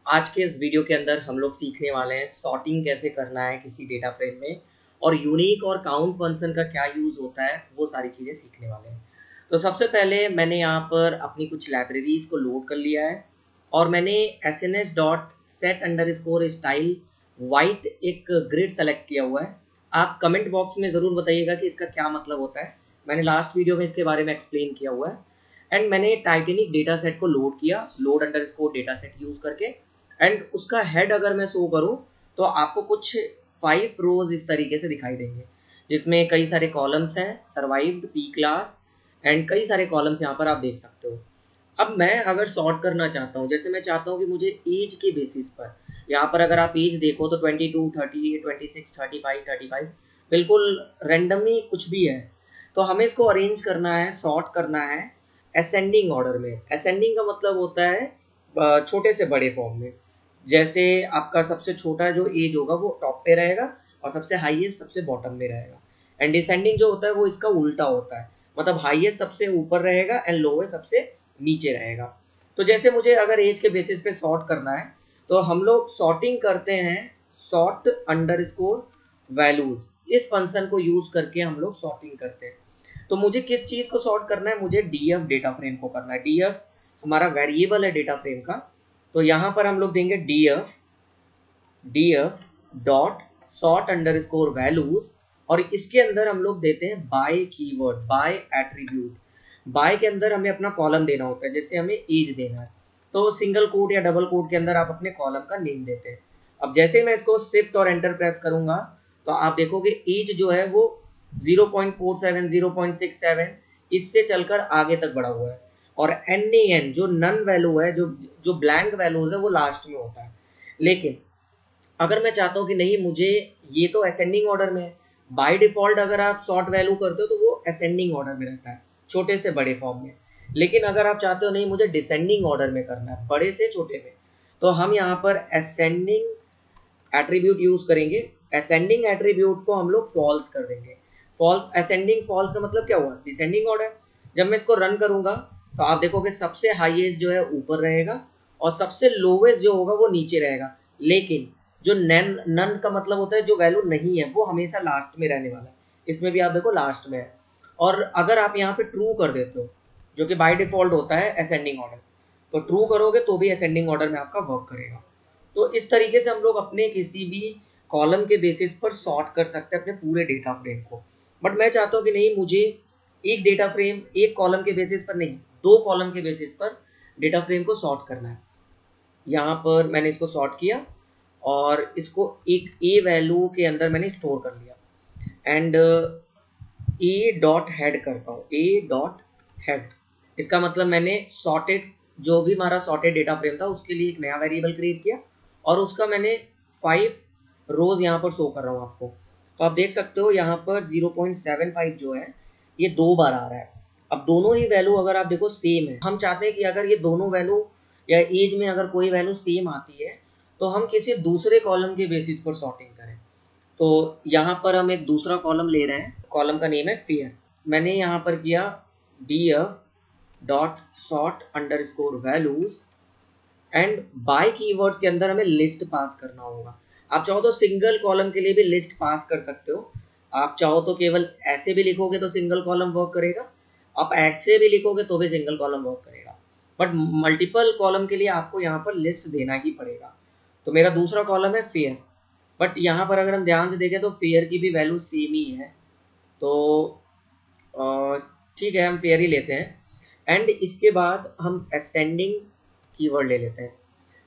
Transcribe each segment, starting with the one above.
आज के इस वीडियो के अंदर हम लोग सीखने वाले हैं सॉर्टिंग कैसे करना है किसी डेटा फ्रेम में और यूनिक और काउंट फंक्शन का क्या यूज़ होता है वो सारी चीज़ें सीखने वाले हैं। तो सबसे पहले मैंने यहाँ पर अपनी कुछ लाइब्रेरीज को लोड कर लिया है और मैंने S dot set under score style white एक ग्रिड सेलेक्ट किया हुआ है। आप कमेंट बॉक्स में ज़रूर बताइएगा कि इसका क्या मतलब होता है। मैंने लास्ट वीडियो में इसके बारे में एक्सप्लेन किया हुआ है। एंड मैंने टाइटेनिक डेटा सेट को लोड किया load under score data set use करके। एंड उसका हेड अगर मैं शो करूँ तो आपको कुछ 5 रोज इस तरीके से दिखाई देंगे, जिसमें कई सारे कॉलम्स हैं, सर्वाइव्ड, पी क्लास एंड कई सारे कॉलम्स यहाँ पर आप देख सकते हो। अब मैं अगर सॉर्ट करना चाहता हूँ, जैसे मैं चाहता हूँ कि मुझे एज के बेसिस पर, यहाँ पर अगर आप एज देखो तो 22, 30, 26, 35, 35 बिल्कुल रेंडमली कुछ भी है। तो हमें इसको अरेंज करना है, सॉर्ट करना है असेंडिंग ऑर्डर में। असेंडिंग का मतलब होता है छोटे से बड़े फॉर्म में। जैसे आपका सबसे छोटा जो एज होगा वो टॉप पे रहेगा और सबसे हाईएस्ट सबसे बॉटम में रहेगा। एंड डिसेंडिंग जो होता है वो इसका उल्टा होता है, मतलब हाईएस्ट सबसे ऊपर रहेगा एंड लोएस्ट सबसे नीचे रहेगा। तो जैसे मुझे अगर एज के बेसिस पे सॉर्ट करना है तो हम लोग सॉर्टिंग करते हैं सॉर्ट अंडर स्कोर वैल्यूज। इस फंक्शन को यूज करके हम लोग सॉर्टिंग करते हैं। तो मुझे किस चीज को सॉर्ट करना है, मुझे डीएफ डेटा फ्रेम को करना है। डीएफ हमारा वेरिएबल है डेटा फ्रेम का। तो यहाँ पर हम लोग देंगे df dot sort under score values और इसके अंदर हम लोग देते हैं by keyword, by attribute. By के अंदर हमें अपना कॉलम देना होता है, जैसे हमें एज देना है तो सिंगल कोट या डबल कोट के अंदर आप अपने कॉलम का नेम देते हैं। अब जैसे मैं इसको शिफ्ट और एंटर प्रेस करूंगा तो आप देखोगे एज जो है वो 0.47, 0.67 इससे चलकर आगे तक बढ़ा हुआ है। और एन जो नन वैल्यू है, जो जो ब्लैंक वैल्यूज है वो लास्ट में होता है। लेकिन अगर मैं चाहता हूँ कि नहीं, मुझे ये तो असेंडिंग ऑर्डर में है। बाय डिफॉल्ट अगर आप सॉर्ट वैल्यू करते हो तो वो असेंडिंग ऑर्डर में रहता है, छोटे से बड़े फॉर्म में। लेकिन अगर आप चाहते हो नहीं मुझे डिसेंडिंग ऑर्डर में करना है, बड़े से छोटे में, तो हम यहाँ पर असेंडिंग एट्रीब्यूट यूज करेंगे। असेंडिंग एट्रीब्यूट को हम लोग फॉल्स कर देंगे। फॉल्स, असेंडिंग फॉल्स का मतलब क्या हुआ, डिसेंडिंग ऑर्डर। जब मैं इसको रन करूंगा तो आप देखोगे सबसे हाईएस्ट जो है ऊपर रहेगा और सबसे लोवेस्ट जो होगा वो नीचे रहेगा। लेकिन जो नन नन का मतलब होता है जो वैल्यू नहीं है वो हमेशा लास्ट में रहने वाला है। इसमें भी आप देखो लास्ट में है। और अगर आप यहाँ पे ट्रू कर देते हो, जो कि बाय डिफॉल्ट होता है असेंडिंग ऑर्डर, तो ट्रू करोगे तो भी असेंडिंग ऑर्डर में आपका वर्क करेगा। तो इस तरीके से हम लोग अपने किसी भी कॉलम के बेसिस पर सॉर्ट कर सकते हैं अपने पूरे डेटा फ्रेम को। बट मैं चाहता हूँ कि नहीं, मुझे एक डेटा फ्रेम एक कॉलम के बेसिस पर नहीं, 2 कॉलम के बेसिस पर डेटा फ्रेम को सॉर्ट करना है। यहाँ पर मैंने इसको सॉर्ट किया और इसको एक ए वैल्यू के अंदर मैंने स्टोर कर लिया। एंड ए डॉट हेड करता हूँ, ए डॉट हेड। इसका मतलब मैंने सॉर्टेड, जो भी हमारा सॉर्टेड डेटा फ्रेम था उसके लिए एक नया वेरिएबल क्रिएट किया और उसका मैंने 5 रोज यहाँ पर शो कर रहा हूँ आपको। तो आप देख सकते हो यहाँ पर 0.75 जो है ये 2 बार आ रहा है। अब दोनों ही वैल्यू अगर आप देखो सेम है, हम चाहते हैं कि अगर ये दोनों वैल्यू या एज में अगर कोई वैल्यू सेम आती है तो हम किसी दूसरे कॉलम के बेसिस पर सॉर्टिंग करें। तो यहाँ पर हम एक दूसरा कॉलम ले रहे हैं, कॉलम का नेम है फेयर। मैंने यहाँ पर किया df dot sort under score values and by keyword के अंदर हमें लिस्ट पास करना होगा। आप चाहो तो सिंगल कॉलम के लिए भी लिस्ट पास कर सकते हो। आप चाहो तो केवल ऐसे भी लिखोगे तो सिंगल कॉलम वर्क करेगा, आप ऐसे भी लिखोगे तो भी सिंगल कॉलम वर्क करेगा। बट मल्टीपल कॉलम के लिए आपको यहाँ पर लिस्ट देना ही पड़ेगा। तो मेरा दूसरा कॉलम है फेयर। बट यहाँ पर अगर हम ध्यान से देखें तो फेयर की भी वैल्यू सेम ही है। तो ठीक है, हम फेयर ही लेते हैं। एंड इसके बाद हम असेंडिंग कीवर्ड ले लेते हैं।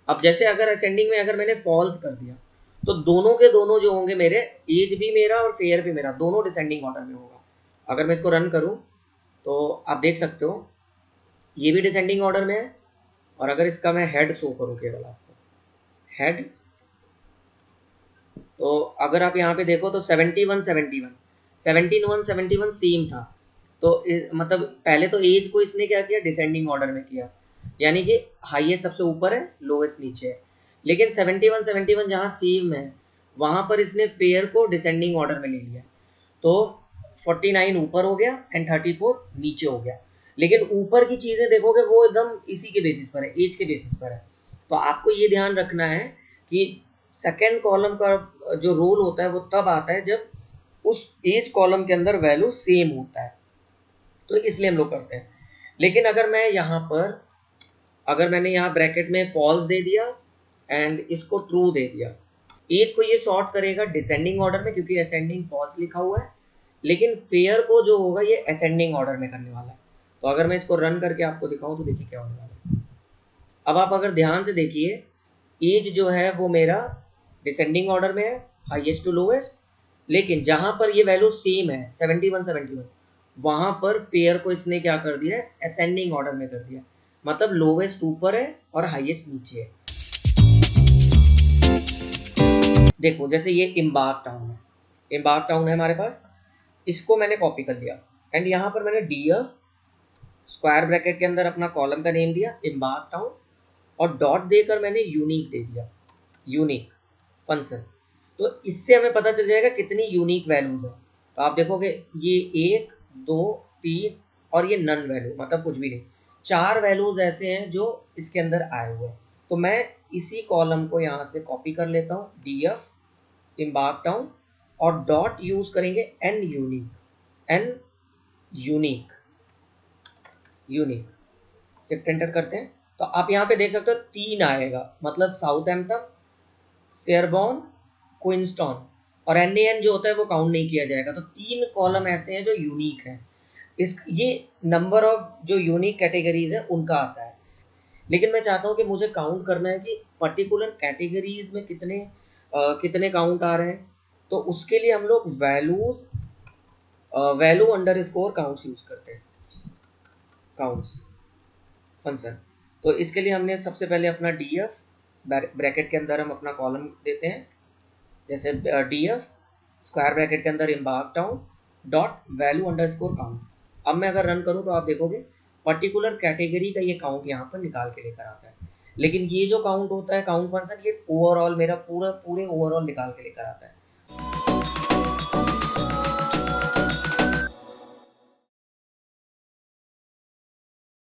अब जैसे अगर असेंडिंग में अगर मैंने फॉल्स कर दिया तो दोनों के दोनों जो होंगे मेरे, एज भी मेरा और फेयर भी मेरा, दोनों डिसेंडिंग ऑर्डर में होगा। अगर मैं इसको रन करूं तो आप देख सकते हो ये भी डिसेंडिंग ऑर्डर में है। और अगर इसका मैं हेड शो करूं, केवल आपको हेड, तो अगर आप यहाँ पे देखो तो 71, 71, 71, 71 सेम था। तो मतलब पहले तो एज को इसने क्या किया, डिसेंडिंग ऑर्डर में किया, यानी कि हाईएस्ट सबसे ऊपर है, लोवेस्ट नीचे है। लेकिन 71, 71 जहाँ सेम है वहाँ पर इसने फेयर को डिसेंडिंग ऑर्डर में ले लिया। तो 49 ऊपर हो गया एंड 34 नीचे हो गया। लेकिन ऊपर की चीज़ें देखोगे वो एकदम इसी के बेसिस पर है, एज के बेसिस पर है। तो आपको ये ध्यान रखना है कि सेकेंड कॉलम का जो रोल होता है वो तब आता है जब उस एज कॉलम के अंदर वैल्यू सेम होता है, तो इसलिए हम लोग करते हैं। लेकिन अगर मैं यहाँ पर, अगर मैंने यहाँ ब्रैकेट में फॉल्स दे दिया एंड इसको ट्रू दे दिया, एज को ये सॉर्ट करेगा डिसेंडिंग ऑर्डर में क्योंकि असेंडिंग फॉल्स लिखा हुआ है, लेकिन फेयर को जो होगा ये असेंडिंग ऑर्डर में करने वाला है। तो अगर मैं इसको रन करके आपको दिखाऊं तो देखिए क्या होने वाला है। अब आप अगर ध्यान से देखिए, एज जो है वो मेरा डिसेंडिंग ऑर्डर में है, हाईएस्ट टू लोएस्ट, लेकिन जहां पर ये वैल्यू सेम है 71 वहां पर फेयर को इसने क्या कर दिया है, असेंडिंग ऑर्डर में कर दिया, मतलब लोवेस्ट ऊपर है और हाईएस्ट नीचे है। देखो जैसे ये इम्बार्क टाउन है, इम्बार्क टाउन है हमारे पास, इसको मैंने कॉपी कर लिया एंड यहाँ पर मैंने डीएफ स्क्वायर ब्रैकेट के अंदर अपना कॉलम का नेम दिया इम्बार्क टाउन और डॉट देकर मैंने यूनिक दे दिया, यूनिक फंक्शन। तो इससे हमें पता चल जाएगा कितनी यूनिक वैल्यूज है। तो आप देखोगे ये 1 2 3 और ये नन वैल्यू, मतलब कुछ भी नहीं, 4 वैल्यूज ऐसे हैं जो इसके अंदर आए हुए हैं। तो मैं इसी कॉलम को यहाँ से कॉपी कर लेता हूँ, डी एफ इम्बार्क टाउन और डॉट यूज करेंगे n unique, n unique, unique shift enter करते हैं। तो आप यहाँ पे देख सकते हो 3 आएगा, मतलब साउथहैम्पटन, शेरबॉर्न, क्विंसटन, और एन जो होता है वो काउंट नहीं किया जाएगा। तो 3 कॉलम ऐसे हैं जो यूनिक है, इस ये नंबर ऑफ जो यूनिक कैटेगरीज है उनका आता है। लेकिन मैं चाहता हूँ कि मुझे काउंट करना है कि पर्टिकुलर कैटेगरीज में कितने काउंट आ रहे हैं। तो उसके लिए हम लोग value under score counts use करते हैं, काउंट्स फंक्शन। तो इसके लिए हमने सबसे पहले अपना डी एफ ब्रैकेट के अंदर हम अपना कॉलम देते हैं, जैसे डी एफ स्क्वायर ब्रैकेट के अंदर embark town dot value under score count. अब मैं अगर रन करूँ तो आप देखोगे पर्टिकुलर कैटेगरी का ये काउंट यहाँ पर निकाल के लेकर आता है। लेकिन ये जो काउंट होता है काउंट फंक्शन, ये ओवरऑल मेरा पूरे ओवरऑल निकाल के लेकर आता है।